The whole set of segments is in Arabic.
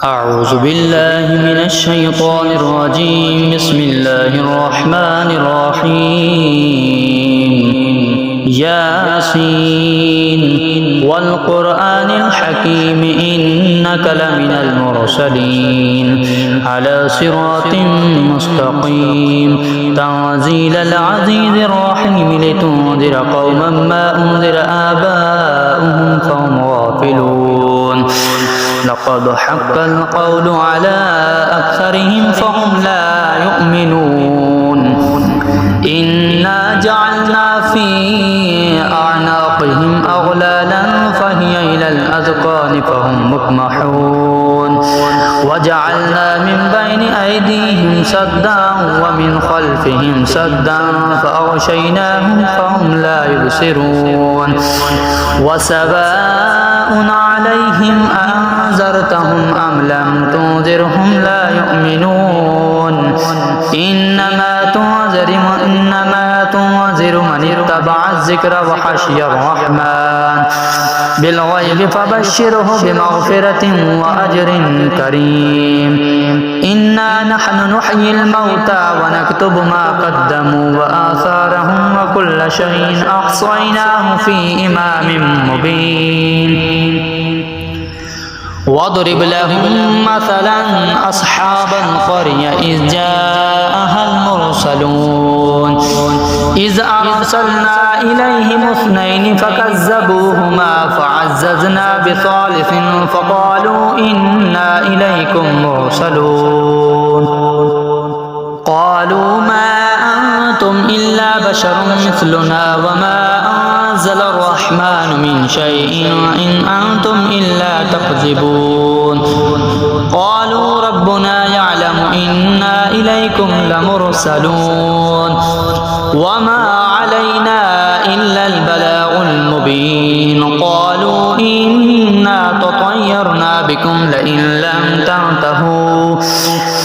أعوذ بالله من الشيطان الرجيم بسم الله الرحمن الرحيم ياسين والقرآن الحكيم إنك لمن المرسلين على صراط مستقيم تنزيل العزيز الرحيم لتنذر قوما ما أنذر آباؤهم فهم غافلون لقد حق القول على أكثرهم فهم لا يؤمنون إنا جعلنا في أعناقهم أغلالا فهي إلى الأذقان فهم مقمحون وجعلنا من بين أيديهم سدا ومن خلفهم سدا فأغشيناهم فهم لا يبصرون وسواء عليهم أنذرتهم أم لم تنذرهم لا يؤمنون إنما تنذر من اتبع الذكر وخشي الرحمن بالغيب فبشره بمغفرة وأجر كريم إنا نحن نحيي الموتى ونكتب ما قدموا وآثارهم وكل شيء أحصيناه في إمام مبين واضرب لهم مثلا أصحاب القرية إذ جاءها المرسلون إذ أرسلنا إليهم اثنين فكذبوهما فعززنا بثالث فقالوا إنا إليكم مرسلون قالوا ما أنتم إلا بشر مثلنا وما أنزل الرحمن من شيء إن أنتم إلا تكذبون قالوا ربنا يعلم إنا إليكم لمرسلون وما علينا إلا البلاغ المبين قالوا إنا تطيرنا بكم لئن لم تنتهوا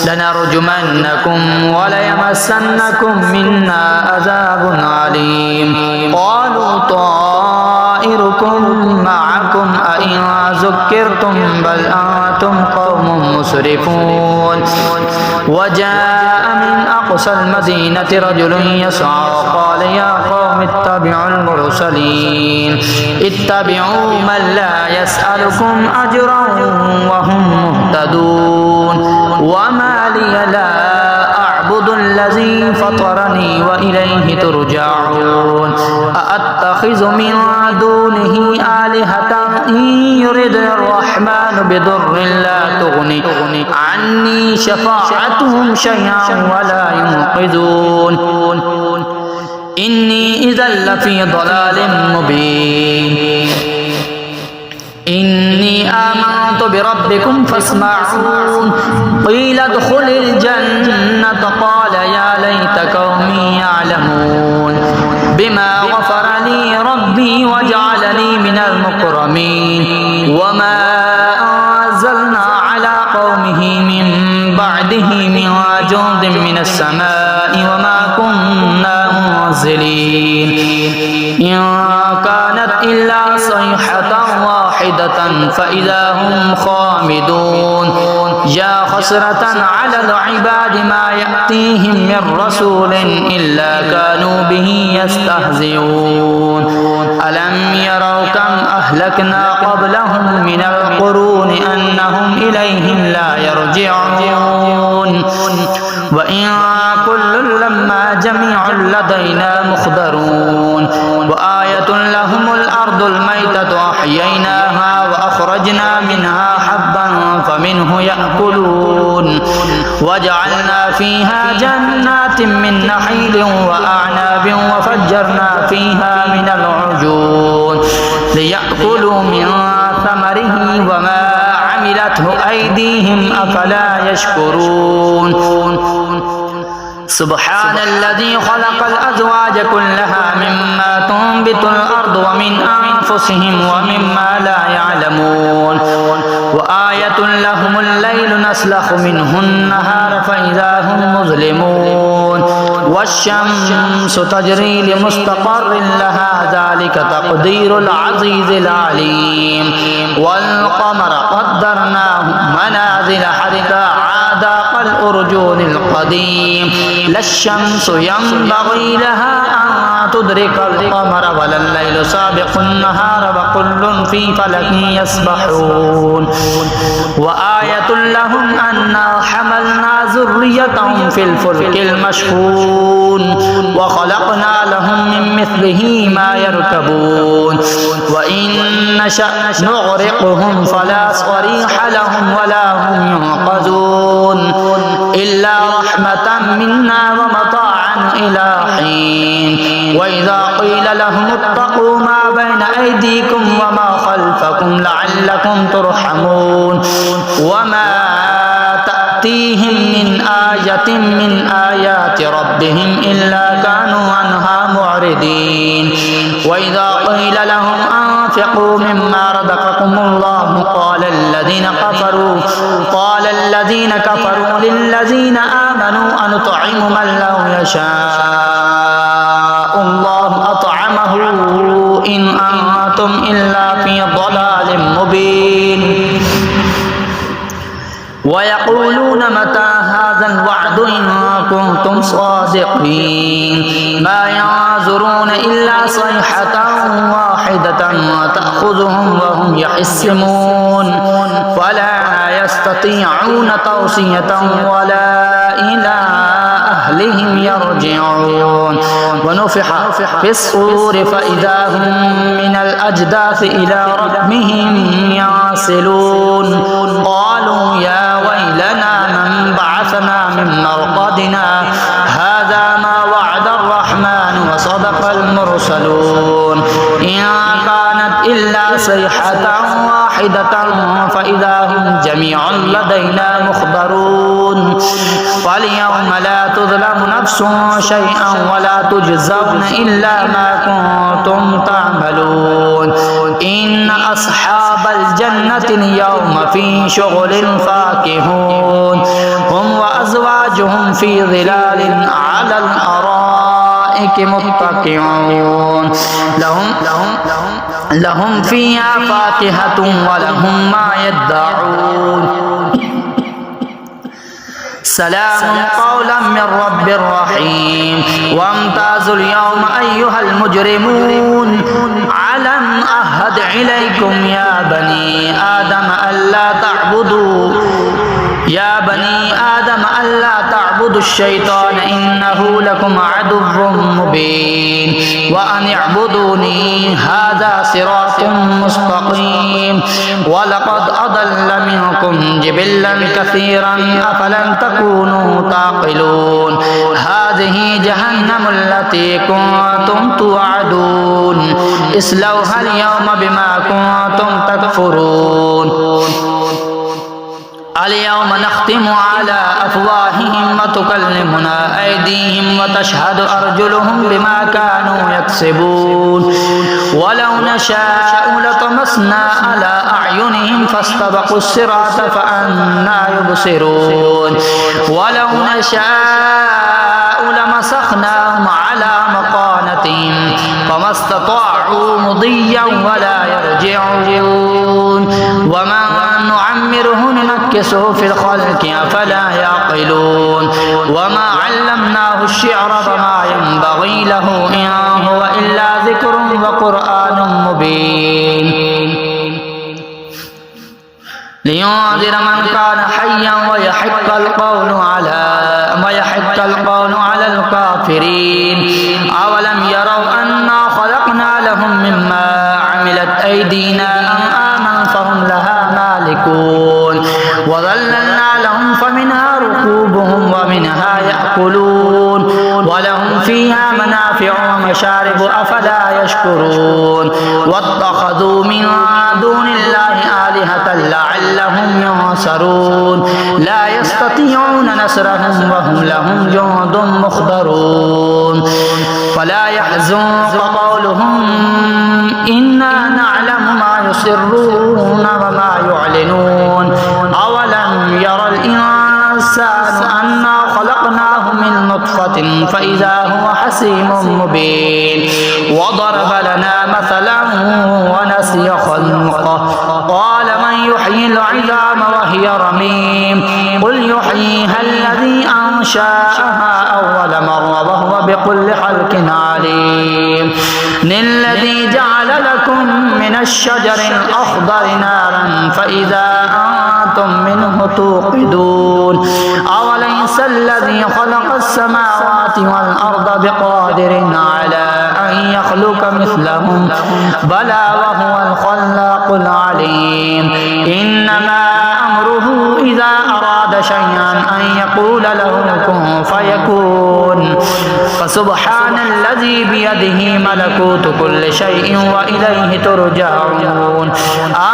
لنرجمنكم وليمسنكم منا عذاب عليم قالوا طائركم معكم أئن ذكرتم بل أنتم قوم مسرفون وجاء من أقصى المدينة رجل يسعى قال يا قوم اتبعوا المرسلين اتبعوا من لا يسألكم أجرا وهم مهتدون وما لي لا أعبد الذي فطرني وإليه ترجعون أأتخذ من دونه آلهة إن يرد الرحمن بضر لا تغني عني شفاعتهم شيئا ولا ينقذون إني إذا لفي ضلال مبين إني آمنت بربكم فاسمعون قيل ادخل الجنة قال يا ليت قومي يعلمون بما غفر لي ربي وجعلني من المكرمين وما أنزلنا على قومه من بعده من جند من السماء وما كنا منزلين إن كانت إلا صيحة واحدة فإذا هم خامدون يا خسرة على العباد ما يأتيهم من رسول إلا كانوا به يستهزئون ألم يروا كم أهلكنا قبلهم من القرون أنهم إليهم لا يرجعون وإن كل لما جميع لدينا مخبرون وآية لهم الأرض الميتة أحييناها وأخرجنا منها حبا فمنه يأكلون وجعلنا فيها جنات من نخيل وأعناب وفجرنا فيها من العيون ليأكلوا من ثمره وما عملته أيديهم أفلا يشكرون سبحان الذي خلق الأزواج كلها مما تنبت الأرض ومن أنفسهم ومما لا يعلمون وآية لهم الليل نسلخ منه النهار فإذا هم مظلمون والشمس تجري لمستقر لها ذلك تقدير العزيز العليم والقمر قدرناه منازل النازل حتى عاد كالأرجون القديم لا الشمس ينبغي لها أن تدرك القمر ولا الليل سابق النهار وكل في فلك يسبحون وآية لهم أنا حملنا ذريتهم في الفلك المشحون وخلقنا لهم من مثله ما يركبون وإن نشأ نغرقهم فلا صريح لهم ولا هم ينقذون إلا رحمة منا ومطاعا إلى حين وإذا قيل لهم اتقوا ما بين أيديكم وما خلفكم لعلكم ترحمون وما تأتيهم من آية من آيات ربهم إلا كانوا عنها معرضين وإذا قيل لهم أنفقوا مما رزقكم الله قال الذين كفروا للذين آمنوا أنطعم من لو يشاء الله أطعمه إن أنتم إلا في ضلال مبين ويقولون متى هذا الوعد إن كنتم صادقين ما ينظرون إلا صيحة واحدة وتأخذهم وهم يحسمون ولا يستطيعون توصية ولا إلى أهلهم يرجعون ونفخ في الصور فإذا هم من الأجداث إلى ربهم ينسلون قالوا يا ويلنا من بعثنا من مرقدنا هذا ما وعد الرحمن وصدق المرسلون إن كانت إلا صيحة واحدة فإذا هم جميع لدينا محضرون فاليوم لا تظلم نفس شيئا ولا تجزون إلا ما كنتم تعملون إن أصحاب الجنة اليوم في شغل فاكهون هم وأزواجهم في ظلال على الأرائك متكئون لهم فيها فاكهة ولهم ما يدعون سلام قولا من رب رحيم وامتازوا اليوم أيها المجرمون ألم أعهد إليكم يا بني آدم ألا تعبدوا الشيطان إنه لكم عدو مبين وأن اعبدوني هذا صراط مستقيم ولقد أضل منكم جبلا كثيرا أفلم تكونوا تعقلون هذه جهنم التي كنتم توعدون اصلوها اليوم بما كنتم تكفرون اليوم نختم على أفواههم وتكلمنا أيديهم وتشهد أرجلهم بما كانوا يكسبون ولو نشاء لطمسنا على أعينهم فاستبقوا الصراط فأنى يبصرون ولو نشاء لمسخناهم على مكانتهم فما استطاعوا مضيا ولا يرجعون ومن نعمره ننكسه في الخلق أفلا يعقلون وما علمناه الشعر فما ينبغي له إن هو إلا ذكر وقرآن مبين لينذر من كان حيا ويحق القول على الكافرين أولم يروا أنا خلقنا لهم مما عملت أيدينا أنعاما فهم لها مالكون وظللنا لهم فمنها ركوبهم ومنها يأكلون ولهم فيها منافع ومشارب أفلا يشكرون واتخذوا من دون الله آلهة لعلهم ينصرون لا يستطيعون نصرهم وهم لهم جند مخضرون فلا يحزنك قولهم إنا نعلم ما يسرون وما يعلنون أولم يرى الإنسان أنا خلقناه من نطفة نطفة فإذا هو حسيم مبين وضرب لنا مثلا ونسي خلقه قال من يحيي العظام وهي رميم قل يحييها الذي أنشأها أول مرة وهو بكل خلق عليم الذي جعل لكم من الشجر الأخضر نارا فإذا أنتم منه توقدون أوليس الذي خلق السماوات والأرض بقادر على أن يخلق مثلهم بلى وهو الخلاق العليم إنما أمره إذا أراد شيئا أن يقول له كن فيكون فسبحان الذي بيده ملكوت كل شيء وإليه ترجعون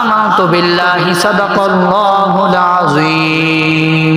آمنت بالله صدق الله العظيم